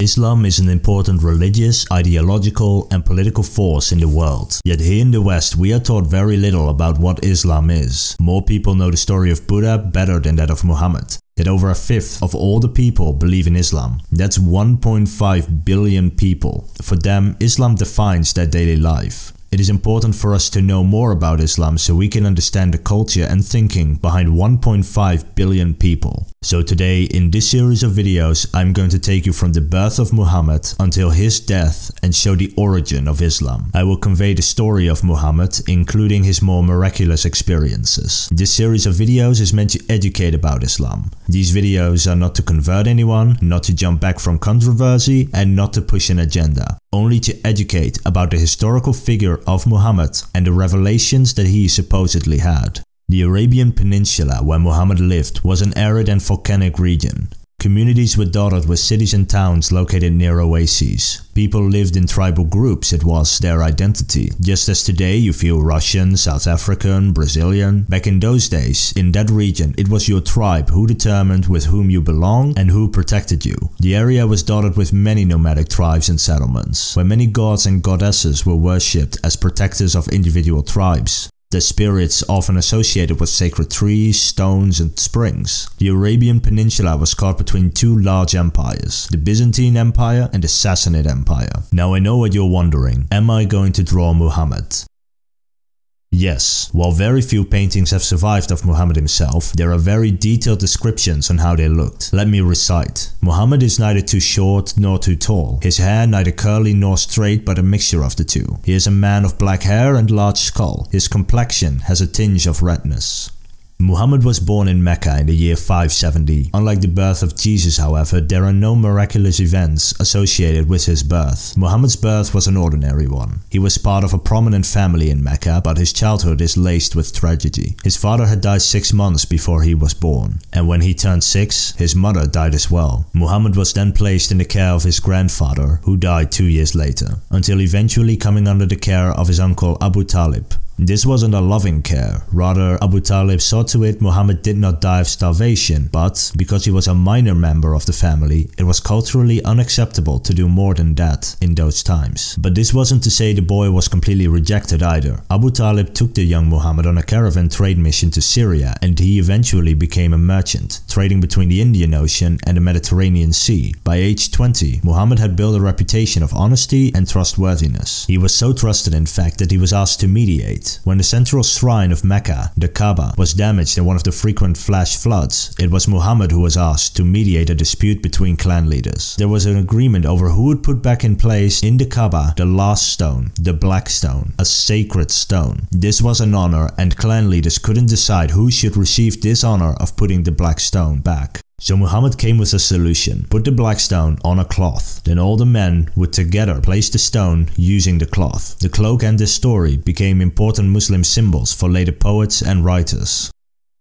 Islam is an important religious, ideological, and political force in the world. Yet here in the West, we are taught very little about what Islam is. More people know the story of Buddha better than that of Muhammad. Yet over a fifth of all the people believe in Islam. That's 1.5 billion people. For them, Islam defines their daily life. It is important for us to know more about Islam so we can understand the culture and thinking behind 1.5 billion people. So today, in this series of videos, I'm going to take you from the birth of Muhammad until his death and show the origin of Islam. I will convey the story of Muhammad, including his more miraculous experiences. This series of videos is meant to educate about Islam. These videos are not to convert anyone, not to jump back from controversy, and not to push an agenda. Only to educate about the historical figure of Muhammad and the revelations that he supposedly had. The Arabian Peninsula where Muhammad lived was an arid and volcanic region. Communities were dotted with cities and towns located near oases. People lived in tribal groups, it was their identity. Just as today you feel Russian, South African, Brazilian. Back in those days, in that region, it was your tribe who determined with whom you belong and who protected you. The area was dotted with many nomadic tribes and settlements, where many gods and goddesses were worshipped as protectors of individual tribes. The spirits often associated with sacred trees, stones, and springs. The Arabian Peninsula was caught between two large empires, the Byzantine Empire and the Sassanid Empire. Now I know what you're wondering, am I going to draw Muhammad? Yes, while very few paintings have survived of Muhammad himself, there are very detailed descriptions on how they looked. Let me recite. Muhammad is neither too short nor too tall. His hair neither curly nor straight but a mixture of the two. He is a man of black hair and large skull. His complexion has a tinge of redness. Muhammad was born in Mecca in the year 570. Unlike the birth of Jesus, however, there are no miraculous events associated with his birth. Muhammad's birth was an ordinary one. He was part of a prominent family in Mecca, but his childhood is laced with tragedy. His father had died 6 months before he was born, and when he turned 6, his mother died as well. Muhammad was then placed in the care of his grandfather, who died 2 years later, until eventually coming under the care of his uncle Abu Talib. This wasn't a loving care, rather Abu Talib saw to it Muhammad did not die of starvation, but because he was a minor member of the family, it was culturally unacceptable to do more than that in those times. But this wasn't to say the boy was completely rejected either. Abu Talib took the young Muhammad on a caravan trade mission to Syria and he eventually became a merchant, trading between the Indian Ocean and the Mediterranean Sea. By age 20, Muhammad had built a reputation of honesty and trustworthiness. He was so trusted in fact that he was asked to mediate. When the central shrine of Mecca, the Kaaba, was damaged in one of the frequent flash floods, it was Muhammad who was asked to mediate a dispute between clan leaders. There was an agreement over who would put back in place in the Kaaba the last stone, the black stone, a sacred stone. This was an honor and clan leaders couldn't decide who should receive this honor of putting the black stone back. So Muhammad came with a solution. Put the black stone on a cloth. Then all the men would together place the stone using the cloth. The cloak and the story became important Muslim symbols for later poets and writers.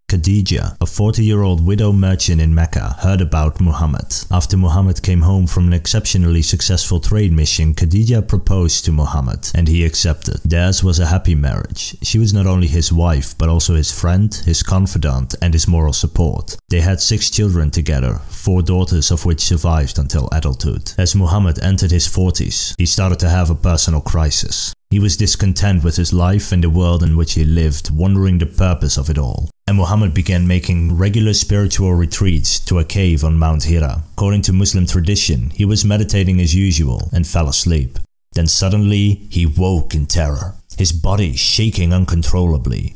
Khadija, a 40-year-old widow merchant in Mecca, heard about Muhammad. After Muhammad came home from an exceptionally successful trade mission, Khadija proposed to Muhammad, and he accepted. Theirs was a happy marriage. She was not only his wife, but also his friend, his confidant, and his moral support. They had 6 children together, 4 daughters of which survived until adulthood. As Muhammad entered his 40s, he started to have a personal crisis. He was discontent with his life and the world in which he lived, wondering the purpose of it all. And Muhammad began making regular spiritual retreats to a cave on Mount Hira. According to Muslim tradition, he was meditating as usual and fell asleep. Then suddenly, he woke in terror, his body shaking uncontrollably.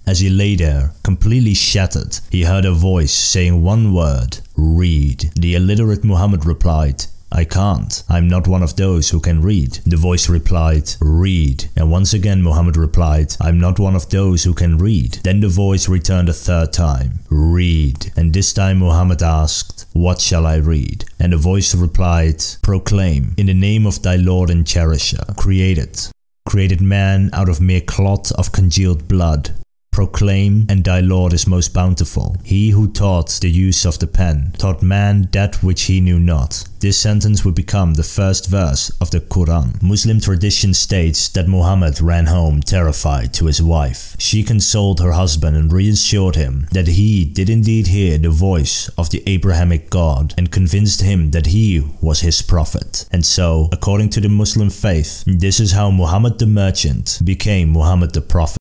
As he lay there, completely shattered, he heard a voice saying one word, "Read." The illiterate Muhammad replied, "I can't. I'm not one of those who can read." The voice replied, "Read." And once again Muhammad replied, "I'm not one of those who can read." Then the voice returned a third time, "Read." And this time Muhammad asked, "What shall I read?" And the voice replied, "Proclaim, in the name of thy Lord and Cherisher, created man out of mere clot of congealed blood. Proclaim, and thy Lord is most bountiful. He who taught the use of the pen, taught man that which he knew not. This sentence would become the first verse of the Quran. Muslim tradition states that Muhammad ran home terrified to his wife. She consoled her husband and reassured him that he did indeed hear the voice of the Abrahamic God and convinced him that he was his prophet. And so, according to the Muslim faith, this is how Muhammad the merchant became Muhammad the prophet.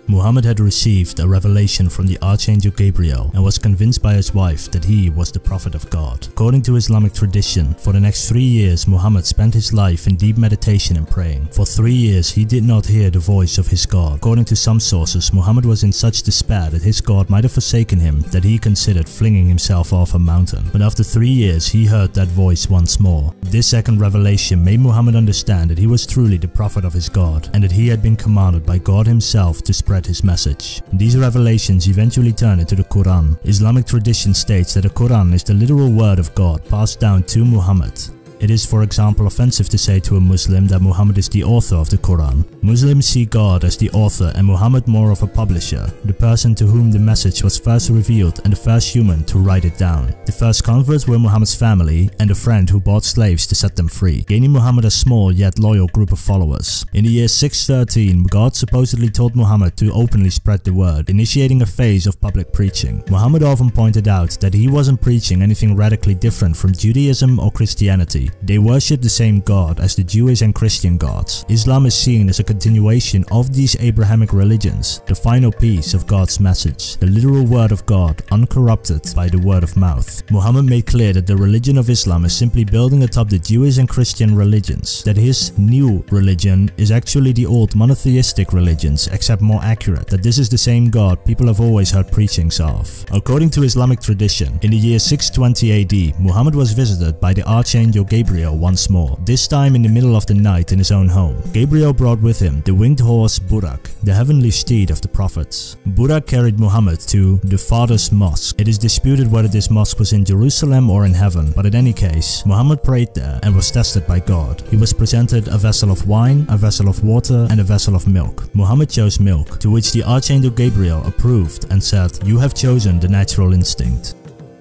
Muhammad had received a revelation from the Archangel Gabriel and was convinced by his wife that he was the prophet of God. According to Islamic tradition, for the next 3 years Muhammad spent his life in deep meditation and praying. For 3 years he did not hear the voice of his God. According to some sources, Muhammad was in such despair that his God might have forsaken him that he considered flinging himself off a mountain. But after 3 years he heard that voice once more. This second revelation made Muhammad understand that he was truly the prophet of his God and that he had been commanded by God himself to spread his message. These revelations eventually turned into the Quran. Islamic tradition states that the Quran is the literal word of God passed down to Muhammad. It is, for example, offensive to say to a Muslim that Muhammad is the author of the Quran. Muslims see God as the author and Muhammad more of a publisher, the person to whom the message was first revealed and the first human to write it down. The first converts were Muhammad's family and a friend who bought slaves to set them free, gaining Muhammad a small yet loyal group of followers. In the year 613, God supposedly told Muhammad to openly spread the word, initiating a phase of public preaching. Muhammad often pointed out that he wasn't preaching anything radically different from Judaism or Christianity. They worship the same God as the Jewish and Christian gods. Islam is seen as a continuation of these Abrahamic religions, the final piece of God's message, the literal word of God, uncorrupted by the word of mouth. Muhammad made clear that the religion of Islam is simply building atop the Jewish and Christian religions, that his new religion is actually the old monotheistic religions, except more accurate, that this is the same God people have always heard preachings of. According to Islamic tradition, in the year 620 AD, Muhammad was visited by the Archangel Gabriel once more, this time in the middle of the night in his own home. Gabriel brought with him the winged horse Burak, the heavenly steed of the prophets. Burak carried Muhammad to the Father's Mosque. It is disputed whether this mosque was in Jerusalem or in heaven, but in any case, Muhammad prayed there and was tested by God. He was presented a vessel of wine, a vessel of water, and a vessel of milk. Muhammad chose milk, to which the Archangel Gabriel approved and said, "You have chosen the natural instinct."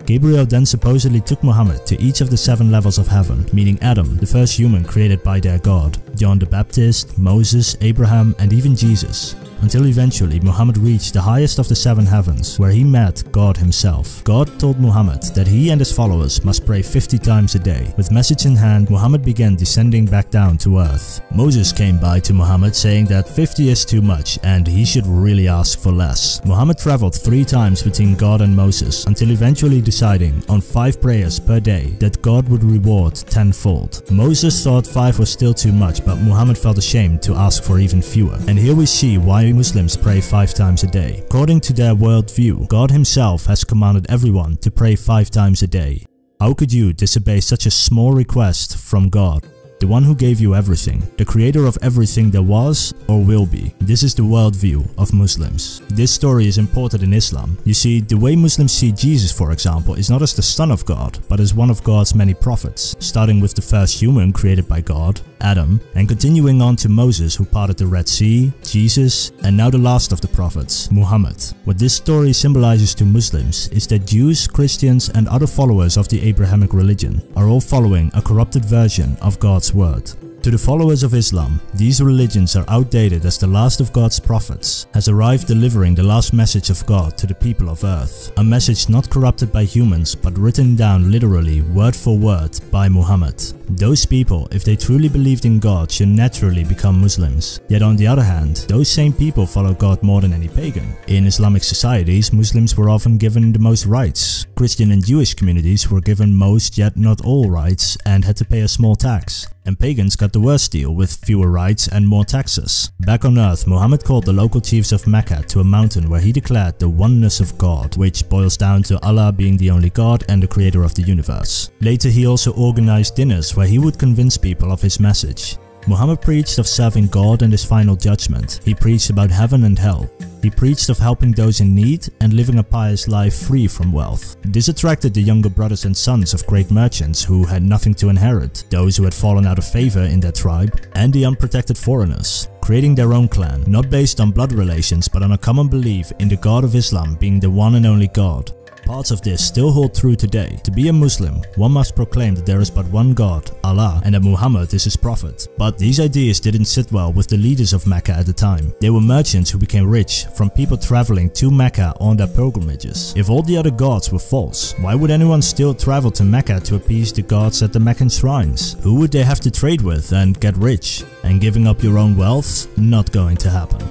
Gabriel then supposedly took Muhammad to each of the 7 levels of heaven, meaning Adam, the first human created by their God, John the Baptist, Moses, Abraham, and even Jesus, until eventually Muhammad reached the highest of the 7 heavens, where he met God himself. God told Muhammad that he and his followers must pray 50 times a day. With message in hand, Muhammad began descending back down to earth. Moses came by to Muhammad saying that 50 is too much and he should really ask for less. Muhammad traveled 3 times between God and Moses, until eventually deciding on 5 prayers per day that God would reward tenfold. Moses thought 5 was still too much, but Muhammad felt ashamed to ask for even fewer. And here we see why Muslims pray 5 times a day. According to their worldview, God himself has commanded everyone to pray 5 times a day. How could you disobey such a small request from God? The one who gave you everything, the creator of everything there was or will be. This is the worldview of Muslims. This story is important in Islam. You see, the way Muslims see Jesus, for example, is not as the son of God, but as one of God's many prophets, starting with the first human created by God, Adam, and continuing on to Moses, who parted the Red Sea, Jesus, and now the last of the prophets, Muhammad. What this story symbolizes to Muslims is that Jews, Christians, and other followers of the Abrahamic religion are all following a corrupted version of God's word. To the followers of Islam, these religions are outdated as the last of God's prophets has arrived delivering the last message of God to the people of earth. A message not corrupted by humans but written down literally word for word by Muhammad. Those people, if they truly believed in God, should naturally become Muslims. Yet on the other hand, those same people follow God more than any pagan. In Islamic societies, Muslims were often given the most rights. Christian and Jewish communities were given most yet not all rights and had to pay a small tax. And pagans got the worst deal with fewer rights and more taxes. Back on earth, Muhammad called the local chiefs of Mecca to a mountain where he declared the oneness of God, which boils down to Allah being the only God and the creator of the universe. Later he also organized dinners where he would convince people of his message. Muhammad preached of serving God and his final judgment. He preached about heaven and hell. He preached of helping those in need and living a pious life free from wealth. This attracted the younger brothers and sons of great merchants who had nothing to inherit, those who had fallen out of favor in their tribe, and the unprotected foreigners, creating their own clan, not based on blood relations but on a common belief in the God of Islam being the one and only God. Parts of this still hold true today. To be a Muslim, one must proclaim that there is but one God, Allah, and that Muhammad is his prophet. But these ideas didn't sit well with the leaders of Mecca at the time. They were merchants who became rich from people traveling to Mecca on their pilgrimages. If all the other gods were false, why would anyone still travel to Mecca to appease the gods at the Meccan shrines? Who would they have to trade with and get rich? And giving up your own wealth? Not going to happen.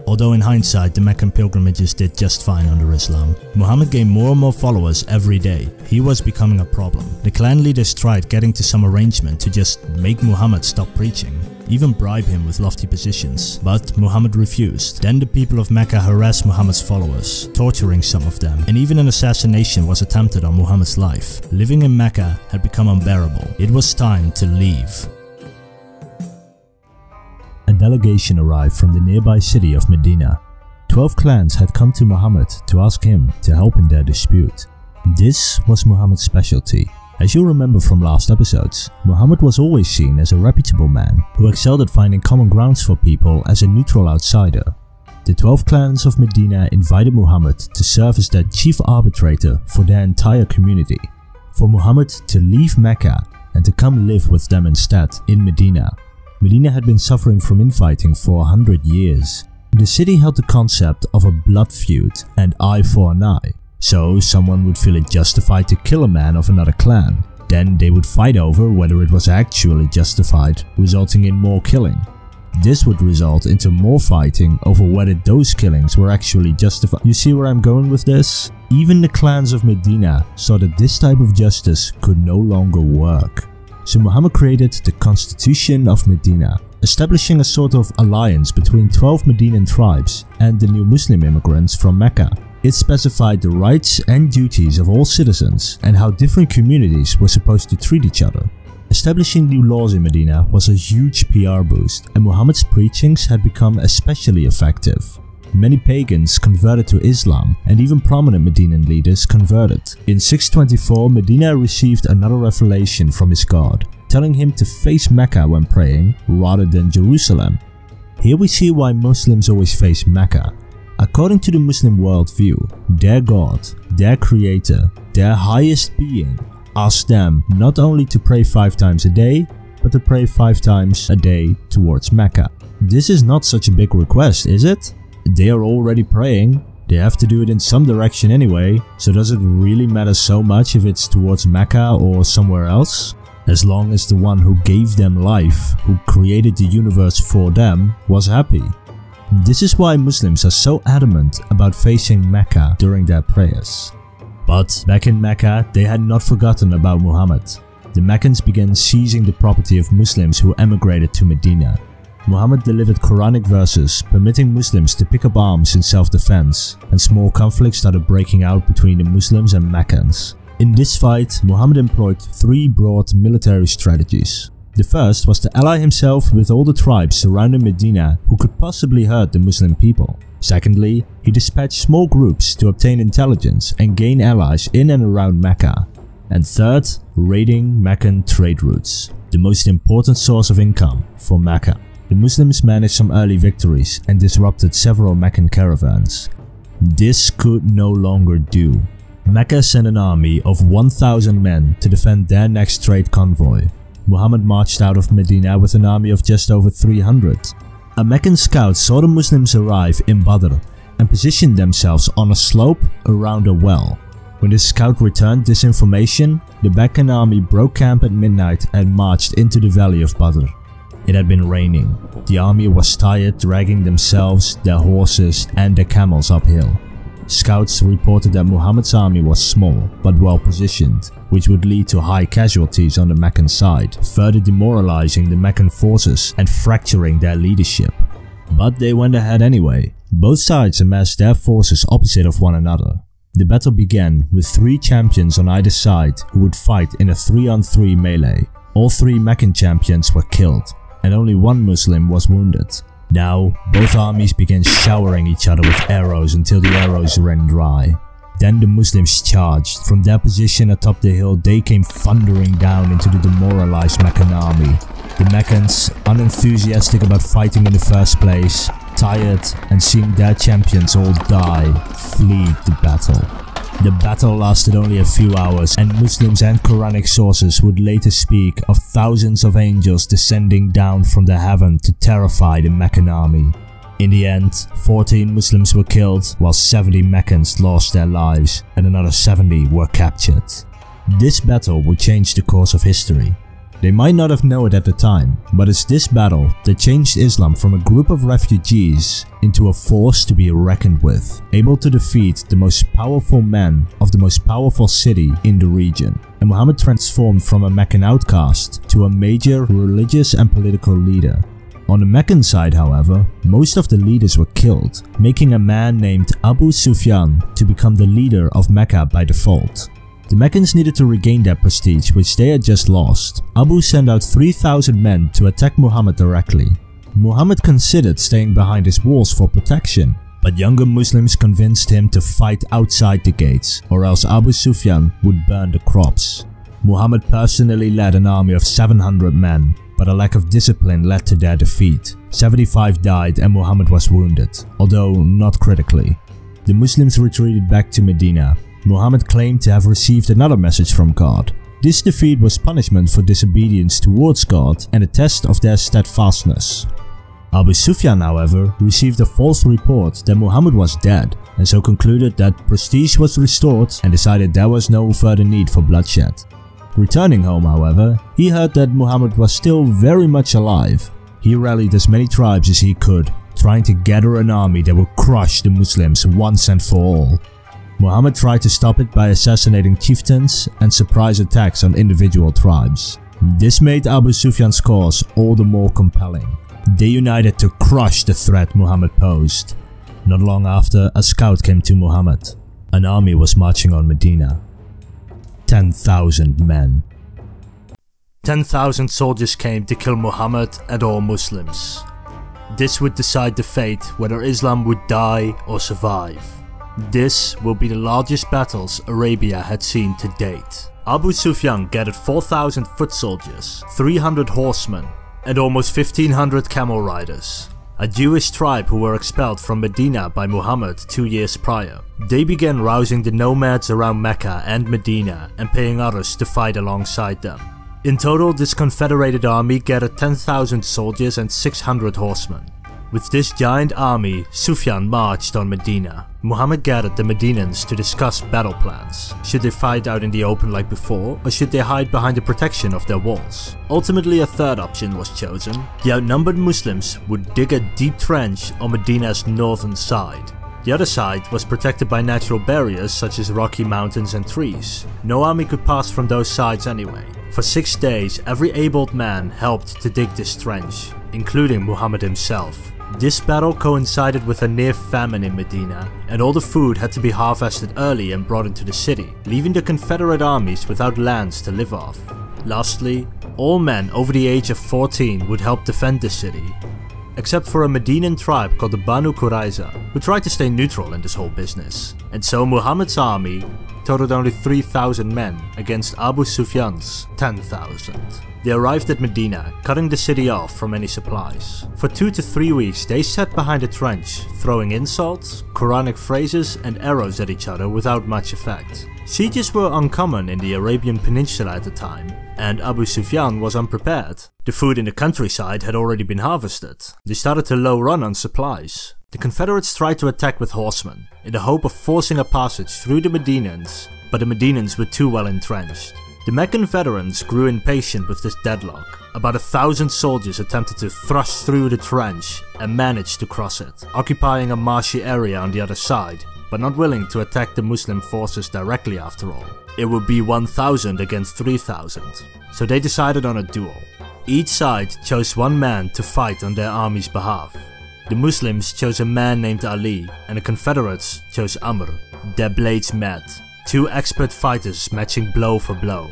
Although in hindsight the Meccan pilgrimages did just fine under Islam, Muhammad gained more and more followers every day. He was becoming a problem. The clan leaders tried getting to some arrangement to just make Muhammad stop preaching, even bribe him with lofty positions, but Muhammad refused. Then the people of Mecca harassed Muhammad's followers, torturing some of them, and even an assassination was attempted on Muhammad's life. Living in Mecca had become unbearable. It was time to leave. A delegation arrived from the nearby city of Medina. 12 clans had come to Muhammad to ask him to help in their dispute. This was Muhammad's specialty. As you'll remember from last episodes, Muhammad was always seen as a reputable man who excelled at finding common grounds for people as a neutral outsider. The 12 clans of Medina invited Muhammad to serve as their chief arbitrator for their entire community. For Muhammad to leave Mecca and to come live with them instead in Medina. Medina had been suffering from infighting for 100 years. The city held the concept of a blood feud and eye for an eye, so someone would feel it justified to kill a man of another clan. Then they would fight over whether it was actually justified, resulting in more killing. This would result into more fighting over whether those killings were actually justified. You see where I'm going with this? Even the clans of Medina saw that this type of justice could no longer work. So Muhammad created the Constitution of Medina, establishing a sort of alliance between 12 Medinan tribes and the new Muslim immigrants from Mecca. It specified the rights and duties of all citizens and how different communities were supposed to treat each other. Establishing new laws in Medina was a huge PR boost, and Muhammad's preachings had become especially effective. Many pagans converted to Islam, and even prominent Medinan leaders converted. In 624, Medina received another revelation from his God, telling him to face Mecca when praying rather than Jerusalem. Here we see why Muslims always face Mecca. According to the Muslim worldview, their God, their creator, their highest being, asked them not only to pray 5 times a day, but to pray 5 times a day towards Mecca. This is not such a big request, is it? They are already praying, they have to do it in some direction anyway, so does it really matter so much if it's towards Mecca or somewhere else? As long as the one who gave them life, who created the universe for them, was happy. This is why Muslims are so adamant about facing Mecca during their prayers. But back in Mecca, they had not forgotten about Muhammad. The Meccans began seizing the property of Muslims who emigrated to Medina. Muhammad delivered Quranic verses permitting Muslims to pick up arms in self-defense, and small conflicts started breaking out between the Muslims and Meccans. In this fight, Muhammad employed 3 broad military strategies. The first was to ally himself with all the tribes surrounding Medina who could possibly hurt the Muslim people. Secondly, he dispatched small groups to obtain intelligence and gain allies in and around Mecca. And third, raiding Meccan trade routes, the most important source of income for Mecca. The Muslims managed some early victories and disrupted several Meccan caravans. This could no longer do. Mecca sent an army of 1,000 men to defend their next trade convoy. Muhammad marched out of Medina with an army of just over 300. A Meccan scout saw the Muslims arrive in Badr and positioned themselves on a slope around a well. When the scout returned this information, the Meccan army broke camp at midnight and marched into the valley of Badr. It had been raining. The army was tired dragging themselves, their horses and their camels uphill. Scouts reported that Muhammad's army was small but well positioned, which would lead to high casualties on the Meccan side, further demoralizing the Meccan forces and fracturing their leadership. But they went ahead anyway. Both sides amassed their forces opposite of one another. The battle began with 3 champions on either side who would fight in a 3-on-3 melee. All 3 Meccan champions were killed, and only one Muslim was wounded. Now, both armies began showering each other with arrows until the arrows ran dry. Then the Muslims charged. From their position atop the hill, they came thundering down into the demoralized Meccan army. The Meccans, unenthusiastic about fighting in the first place, tired and seeing their champions all die, fled the battle. The battle lasted only a few hours, and Muslims and Quranic sources would later speak of thousands of angels descending down from the heaven to terrify the Meccan army. In the end, 14 Muslims were killed, while 70 Meccans lost their lives and another 70 were captured. This battle would change the course of history. They might not have known it at the time, but it's this battle that changed Islam from a group of refugees into a force to be reckoned with, able to defeat the most powerful men of the most powerful city in the region. And Muhammad transformed from a Meccan outcast to a major religious and political leader. On the Meccan side, however, most of the leaders were killed, making a man named Abu Sufyan to become the leader of Mecca by default. The Meccans needed to regain their prestige, which they had just lost. Abu sent out 3,000 men to attack Muhammad directly. Muhammad considered staying behind his walls for protection, but younger Muslims convinced him to fight outside the gates, or else Abu Sufyan would burn the crops. Muhammad personally led an army of 700 men, but a lack of discipline led to their defeat. 75 died and Muhammad was wounded, although not critically. The Muslims retreated back to Medina. Muhammad claimed to have received another message from God. This defeat was punishment for disobedience towards God and a test of their steadfastness. Abu Sufyan, however, received a false report that Muhammad was dead, and so concluded that prestige was restored and decided there was no further need for bloodshed. Returning home, however, he heard that Muhammad was still very much alive. He rallied as many tribes as he could, trying to gather an army that would crush the Muslims once and for all. Muhammad tried to stop it by assassinating chieftains and surprise attacks on individual tribes. This made Abu Sufyan's cause all the more compelling. They united to crush the threat Muhammad posed. Not long after, a scout came to Muhammad. An army was marching on Medina. 10,000 men. 10,000 soldiers came to kill Muhammad and all Muslims. This would decide the fate whether Islam would die or survive. This will be the largest battles Arabia had seen to date. Abu Sufyan gathered 4,000 foot soldiers, 300 horsemen, and almost 1,500 camel riders. A Jewish tribe who were expelled from Medina by Muhammad 2 years prior. They began rousing the nomads around Mecca and Medina and paying others to fight alongside them. In total, this confederated army gathered 10,000 soldiers and 600 horsemen. With this giant army, Sufyan marched on Medina. Muhammad gathered the Medinans to discuss battle plans. Should they fight out in the open like before, or should they hide behind the protection of their walls? Ultimately, a third option was chosen. The outnumbered Muslims would dig a deep trench on Medina's northern side. The other side was protected by natural barriers such as rocky mountains and trees. No army could pass from those sides anyway. For 6 days, every able man helped to dig this trench, including Muhammad himself. This battle coincided with a near famine in Medina, and all the food had to be harvested early and brought into the city, leaving the Confederate armies without lands to live off. Lastly, all men over the age of 14 would help defend the city, except for a Medinan tribe called the Banu Qurayza, who tried to stay neutral in this whole business. And so Muhammad's army totaled only 3,000 men against Abu Sufyan's 10,000. They arrived at Medina, cutting the city off from any supplies. For 2 to 3 weeks they sat behind a trench, throwing insults, Quranic phrases and arrows at each other without much effect. Sieges were uncommon in the Arabian Peninsula at the time, and Abu Sufyan was unprepared. The food in the countryside had already been harvested. They started to low run on supplies. The Confederates tried to attack with horsemen, in the hope of forcing a passage through the Medinans, but the Medinans were too well entrenched. The Meccan veterans grew impatient with this deadlock. About 1,000 soldiers attempted to thrust through the trench and managed to cross it, occupying a marshy area on the other side, but not willing to attack the Muslim forces directly after all. It would be 1,000 against 3,000, so they decided on a duel. Each side chose one man to fight on their army's behalf. The Muslims chose a man named Ali, and the Confederates chose Amr. Their blades met. 2 expert fighters matching blow for blow.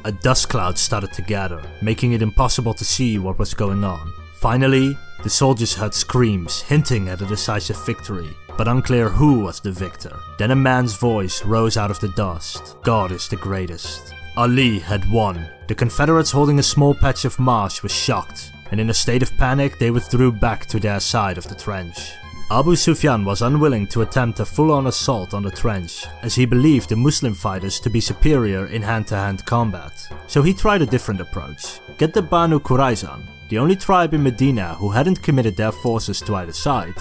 a dust cloud started to gather, making it impossible to see what was going on. Finally, the soldiers heard screams hinting at a decisive victory, but unclear who was the victor. Then a man's voice rose out of the dust. God is the greatest. Ali had won. The Confederates holding a small patch of marsh were shocked, and in a state of panic they withdrew back to their side of the trench. Abu Sufyan was unwilling to attempt a full-on assault on the trench, as he believed the Muslim fighters to be superior in hand-to-hand combat. So he tried a different approach. Get the Banu Qurayza, the only tribe in Medina who hadn't committed their forces to either side,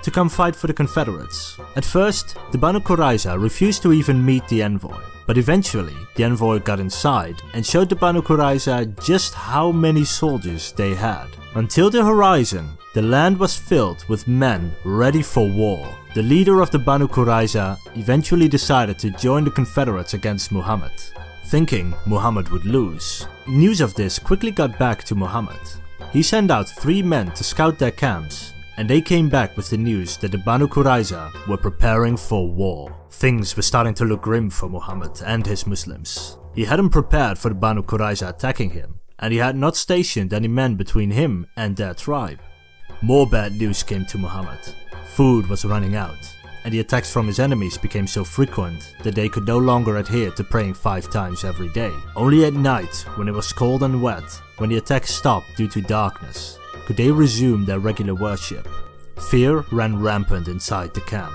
to come fight for the Confederates. At first, the Banu Qurayza refused to even meet the envoy, but eventually the envoy got inside and showed the Banu Qurayza just how many soldiers they had. Until the horizon, the land was filled with men ready for war. The leader of the Banu Qurayza eventually decided to join the Confederates against Muhammad, thinking Muhammad would lose. News of this quickly got back to Muhammad. He sent out 3 men to scout their camps, and they came back with the news that the Banu Qurayza were preparing for war. Things were starting to look grim for Muhammad and his Muslims. He hadn't prepared for the Banu Qurayza attacking him, and he had not stationed any men between him and their tribe. More bad news came to Muhammad. Food was running out, and the attacks from his enemies became so frequent that they could no longer adhere to praying 5 times every day. Only at night, when it was cold and wet, when the attacks stopped due to darkness, could they resume their regular worship. Fear ran rampant inside the camp.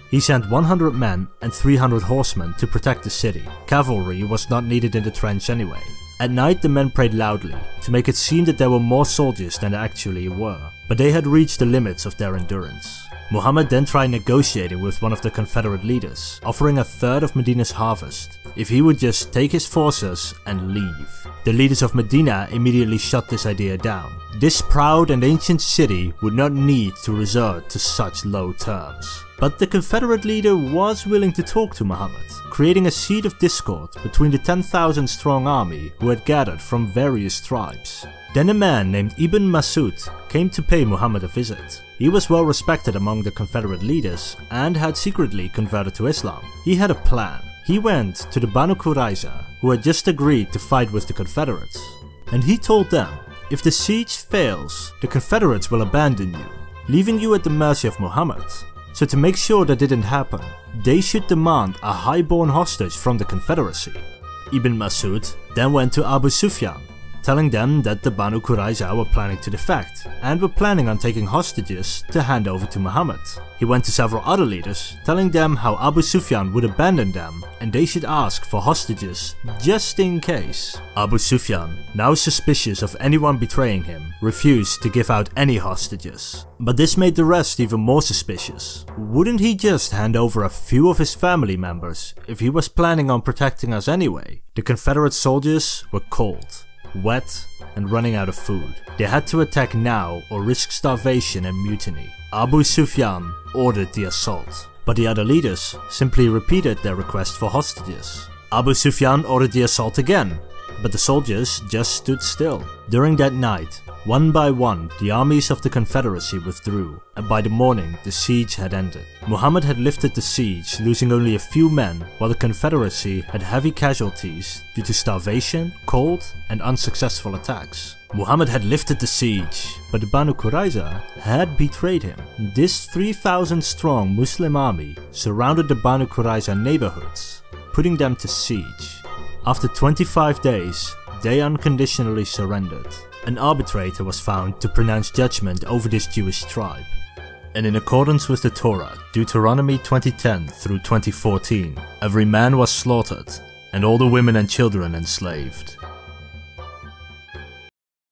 He sent 100 men and 300 horsemen to protect the city. Cavalry was not needed in the trench anyway. At night the men prayed loudly, to make it seem that there were more soldiers than there actually were, but they had reached the limits of their endurance. Muhammad then tried negotiating with one of the Confederate leaders, offering a third of Medina's harvest, if he would just take his forces and leave. The leaders of Medina immediately shut this idea down. This proud and ancient city would not need to resort to such low terms. But the Confederate leader was willing to talk to Muhammad, creating a seed of discord between the 10,000 strong army who had gathered from various tribes. Then a man named Ibn Masud came to pay Muhammad a visit. He was well respected among the Confederate leaders and had secretly converted to Islam. He had a plan. He went to the Banu Qurayza, who had just agreed to fight with the Confederates, and he told them, if the siege fails, the Confederates will abandon you, leaving you at the mercy of Muhammad. So to make sure that didn't happen, they should demand a high-born hostage from the Confederacy. Ibn Masud then went to Abu Sufyan, telling them that the Banu Qurayza were planning to defect, and were planning on taking hostages to hand over to Muhammad. He went to several other leaders, telling them how Abu Sufyan would abandon them and they should ask for hostages just in case. Abu Sufyan, now suspicious of anyone betraying him, refused to give out any hostages. But this made the rest even more suspicious. Wouldn't he just hand over a few of his family members if he was planning on protecting us anyway? The Confederate soldiers were cold, wet, and running out of food. They had to attack now or risk starvation and mutiny. Abu Sufyan ordered the assault, but the other leaders simply repeated their request for hostages. Abu Sufyan ordered the assault again, but the soldiers just stood still. During that night, one by one, the armies of the Confederacy withdrew, and by the morning the siege had ended. Muhammad had lifted the siege, losing only a few men, while the Confederacy had heavy casualties due to starvation, cold, and unsuccessful attacks. Muhammad had lifted the siege, but the Banu Qurayza had betrayed him. This 3,000 strong Muslim army surrounded the Banu Qurayza neighborhoods, putting them to siege. After 25 days, they unconditionally surrendered. An arbitrator was found to pronounce judgment over this Jewish tribe. And in accordance with the Torah, Deuteronomy 20:10 through 20:14, every man was slaughtered, and all the women and children enslaved.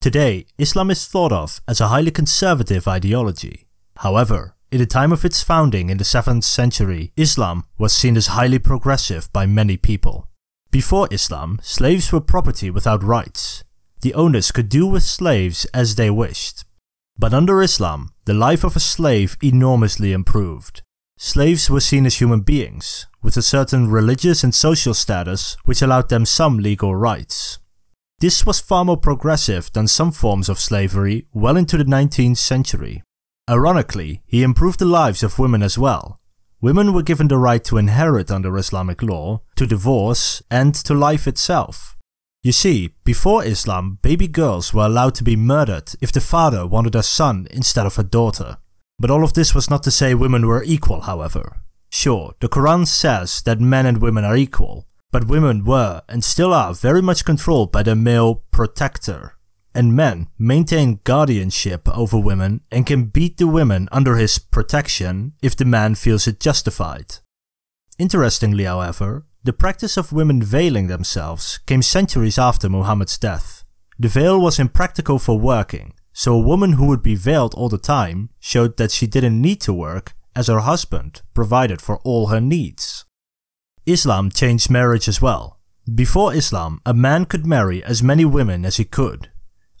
Today, Islam is thought of as a highly conservative ideology. However, in the time of its founding in the 7th century, Islam was seen as highly progressive by many people. Before Islam, slaves were property without rights. The owners could do with slaves as they wished. But under Islam, the life of a slave enormously improved. Slaves were seen as human beings, with a certain religious and social status which allowed them some legal rights. This was far more progressive than some forms of slavery well into the 19th century. Ironically, he improved the lives of women as well. Women were given the right to inherit under Islamic law, to divorce, and to life itself. You see, before Islam, baby girls were allowed to be murdered if the father wanted a son instead of a daughter. But all of this was not to say women were equal, however. Sure, the Quran says that men and women are equal, but women were and still are very much controlled by the male protector. And men maintain guardianship over women and can beat the women under his protection if the man feels it justified. Interestingly, however, the practice of women veiling themselves came centuries after Muhammad's death. The veil was impractical for working, so a woman who would be veiled all the time showed that she didn't need to work, as her husband provided for all her needs. Islam changed marriage as well. Before Islam, a man could marry as many women as he could.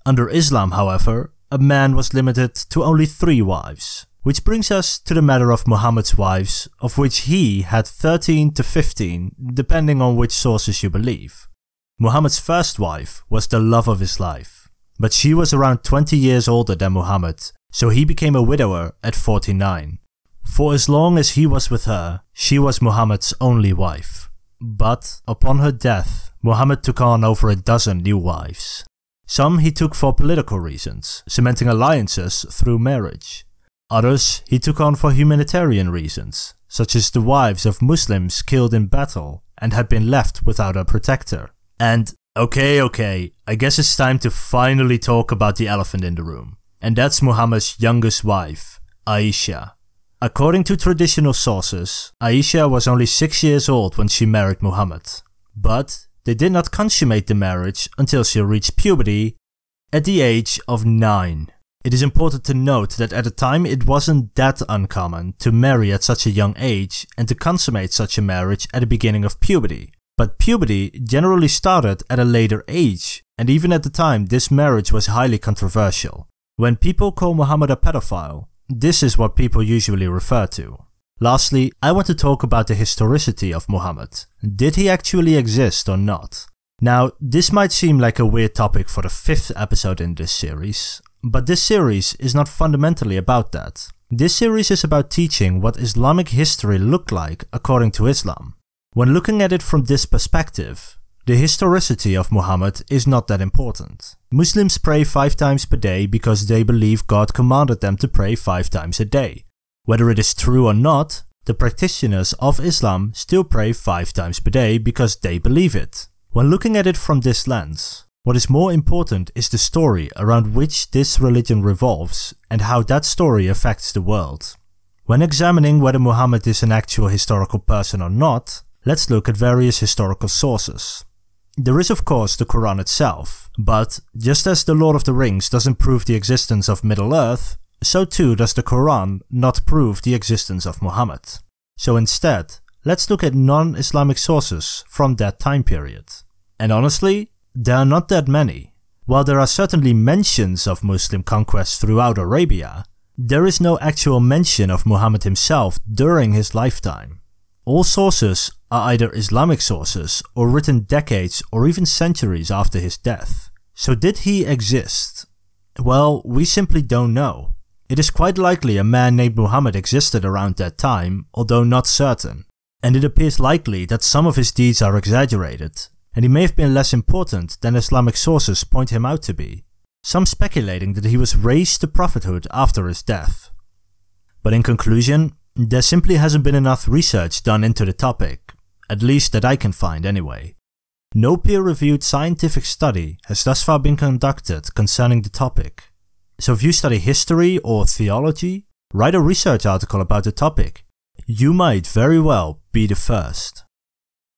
Under Islam, however, a man was limited to only 3 wives. Which brings us to the matter of Muhammad's wives, of which he had 13 to 15, depending on which sources you believe. Muhammad's first wife was the love of his life, but she was around 20 years older than Muhammad, so he became a widower at 49. For as long as he was with her, she was Muhammad's only wife. But upon her death, Muhammad took on over a dozen new wives. Some he took for political reasons, cementing alliances through marriage. Others he took on for humanitarian reasons, such as the wives of Muslims killed in battle and had been left without a protector. And okay, I guess it's time to finally talk about the elephant in the room. And that's Muhammad's youngest wife, Aisha. According to traditional sources, Aisha was only 6 years old when she married Muhammad. But they did not consummate the marriage until she reached puberty at the age of 9. It is important to note that at the time it wasn't that uncommon to marry at such a young age and to consummate such a marriage at the beginning of puberty. But puberty generally started at a later age, and even at the time this marriage was highly controversial. When people call Muhammad a pedophile, this is what people usually refer to. Lastly, I want to talk about the historicity of Muhammad. Did he actually exist or not? Now, this might seem like a weird topic for the 5th episode in this series, but this series is not fundamentally about that. This series is about teaching what Islamic history looked like according to Islam. When looking at it from this perspective, the historicity of Muhammad is not that important. Muslims pray 5 times per day because they believe God commanded them to pray 5 times a day. Whether it is true or not, the practitioners of Islam still pray 5 times per day because they believe it. When looking at it from this lens, what is more important is the story around which this religion revolves and how that story affects the world. When examining whether Muhammad is an actual historical person or not, let's look at various historical sources. There is of course the Quran itself, but just as the Lord of the Rings doesn't prove the existence of Middle-earth, so too does the Quran not prove the existence of Muhammad. So instead, let's look at non-Islamic sources from that time period. And honestly, there are not that many. While there are certainly mentions of Muslim conquests throughout Arabia, there is no actual mention of Muhammad himself during his lifetime. All sources are either Islamic sources or written decades or even centuries after his death. So did he exist? Well, we simply don't know. It is quite likely a man named Muhammad existed around that time, although not certain. And it appears likely that some of his deeds are exaggerated, and he may have been less important than Islamic sources point him out to be, some speculating that he was raised to prophethood after his death. But in conclusion, there simply hasn't been enough research done into the topic, at least that I can find anyway. No peer-reviewed scientific study has thus far been conducted concerning the topic. So if you study history or theology, write a research article about the topic. You might very well be the first.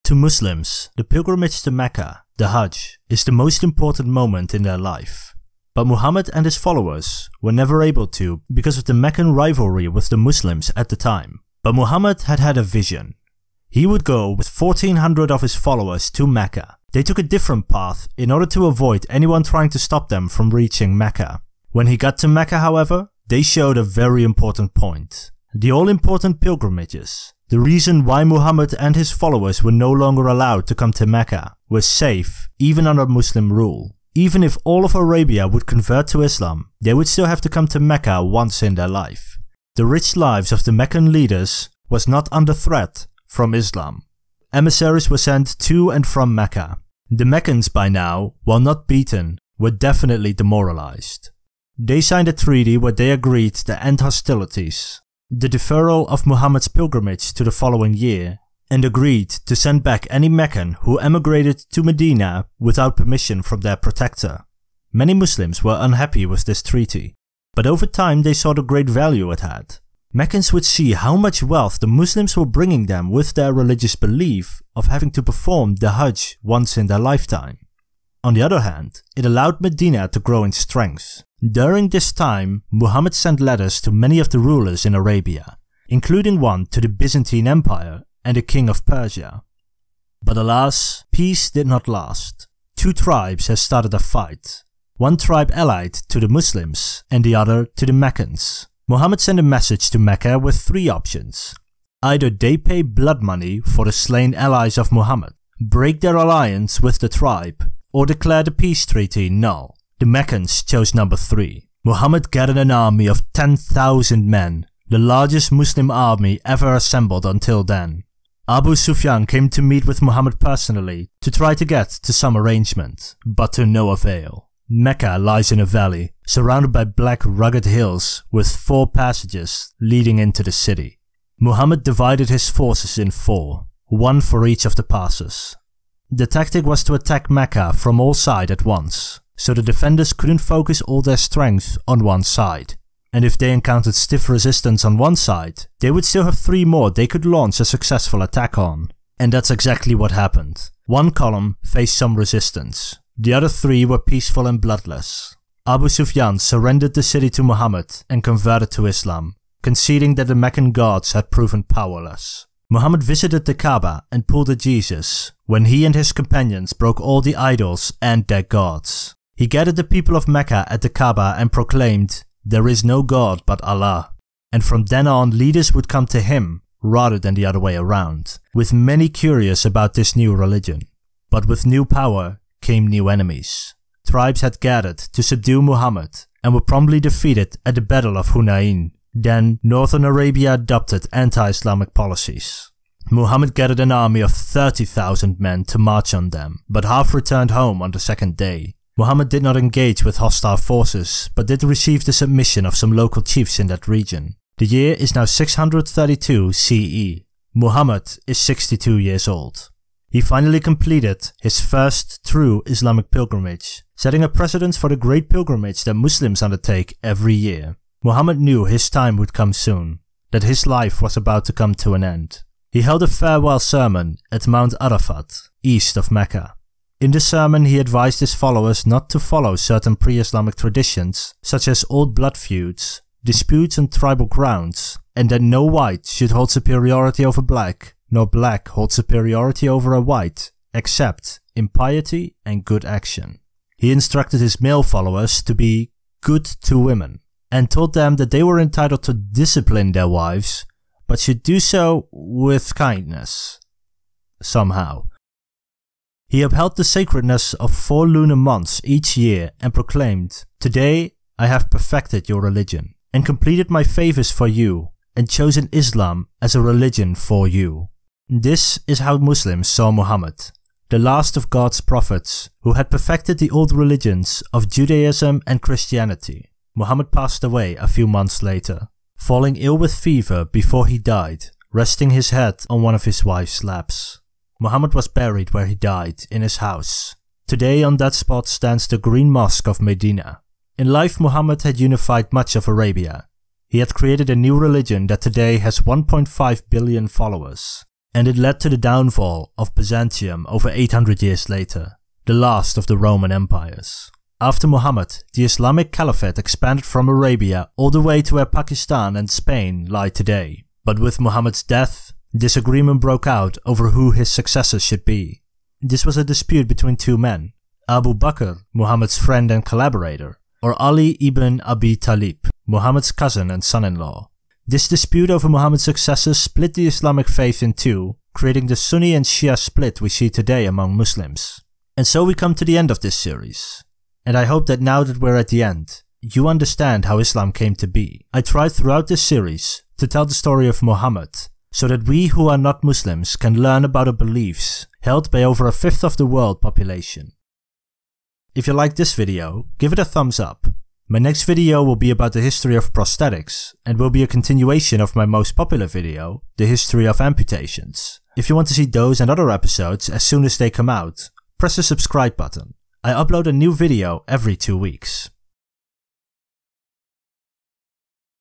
To Muslims, the pilgrimage to Mecca, the Hajj, is the most important moment in their life. But Muhammad and his followers were never able to because of the Meccan rivalry with the Muslims at the time. But Muhammad had a vision. He would go with 1400 of his followers to Mecca. They took a different path in order to avoid anyone trying to stop them from reaching Mecca. When he got to Mecca, however, they showed a very important point. The all-important pilgrimages, the reason why Muhammad and his followers were no longer allowed to come to Mecca, were safe even under Muslim rule. Even if all of Arabia would convert to Islam, they would still have to come to Mecca once in their life. The rich lives of the Meccan leaders was not under threat from Islam. Emissaries were sent to and from Mecca. The Meccans by now, while not beaten, were definitely demoralized. They signed a treaty where they agreed to end hostilities, the deferral of Muhammad's pilgrimage to the following year, and agreed to send back any Meccan who emigrated to Medina without permission from their protector. Many Muslims were unhappy with this treaty, but over time they saw the great value it had. Meccans would see how much wealth the Muslims were bringing them with their religious belief of having to perform the Hajj once in their lifetime. On the other hand, it allowed Medina to grow in strength. During this time, Muhammad sent letters to many of the rulers in Arabia, including one to the Byzantine Empire and the king of Persia. But alas, peace did not last. Two tribes had started a fight. One tribe allied to the Muslims and the other to the Meccans. Muhammad sent a message to Mecca with three options. Either they pay blood money for the slain allies of Muhammad, break their alliance with the tribe, or declare the peace treaty null. The Meccans chose number 3. Muhammad gathered an army of 10,000 men, the largest Muslim army ever assembled until then. Abu Sufyan came to meet with Muhammad personally to try to get to some arrangement, but to no avail. Mecca lies in a valley, surrounded by black rugged hills with 4 passages leading into the city. Muhammad divided his forces in 4, one for each of the passes. The tactic was to attack Mecca from all sides at once, so the defenders couldn't focus all their strength on one side. And if they encountered stiff resistance on one side, they would still have 3 more they could launch a successful attack on. And that's exactly what happened. One column faced some resistance. The other 3 were peaceful and bloodless. Abu Sufyan surrendered the city to Muhammad and converted to Islam, conceding that the Meccan gods had proven powerless. Muhammad visited the Kaaba and pulled a Jesus, when he and his companions broke all the idols and their gods. He gathered the people of Mecca at the Kaaba and proclaimed, "There is no God but Allah." And from then on, leaders would come to him, rather than the other way around, with many curious about this new religion. But with new power came new enemies. Tribes had gathered to subdue Muhammad and were promptly defeated at the Battle of Hunayn. Then, Northern Arabia adopted anti-Islamic policies. Muhammad gathered an army of 30,000 men to march on them, but half returned home on the second day. Muhammad did not engage with hostile forces, but did receive the submission of some local chiefs in that region. The year is now 632 CE. Muhammad is 62 years old. He finally completed his first true Islamic pilgrimage, setting a precedent for the great pilgrimage that Muslims undertake every year. Muhammad knew his time would come soon, that his life was about to come to an end. He held a farewell sermon at Mount Arafat, east of Mecca. In the sermon, he advised his followers not to follow certain pre-Islamic traditions, such as old blood feuds, disputes on tribal grounds, and that no white should hold superiority over black, nor black hold superiority over a white, except in piety and good action. He instructed his male followers to be good to women, and told them that they were entitled to discipline their wives, but should do so with kindness. Somehow. He upheld the sacredness of 4 lunar months each year and proclaimed, "Today I have perfected your religion, and completed my favors for you, and chosen Islam as a religion for you." This is how Muslims saw Muhammad, the last of God's prophets, who had perfected the old religions of Judaism and Christianity. Muhammad passed away a few months later, falling ill with fever before he died, resting his head on one of his wife's laps. Muhammad was buried where he died, in his house. Today on that spot stands the Green Mosque of Medina. In life, Muhammad had unified much of Arabia. He had created a new religion that today has 1.5 billion followers, and it led to the downfall of Byzantium over 800 years later, the last of the Roman empires. After Muhammad, the Islamic Caliphate expanded from Arabia all the way to where Pakistan and Spain lie today. But with Muhammad's death, disagreement broke out over who his successor should be. This was a dispute between 2 men, Abu Bakr, Muhammad's friend and collaborator, or Ali ibn Abi Talib, Muhammad's cousin and son-in-law. This dispute over Muhammad's successor split the Islamic faith in 2, creating the Sunni and Shia split we see today among Muslims. And so we come to the end of this series. And I hope that now that we're at the end, you understand how Islam came to be. I tried throughout this series to tell the story of Muhammad, so that we who are not Muslims can learn about the beliefs held by over a fifth of the world population. If you like this video, give it a thumbs up. My next video will be about the history of prosthetics and will be a continuation of my most popular video, the history of amputations. If you want to see those and other episodes as soon as they come out, press the subscribe button. I upload a new video every 2 weeks.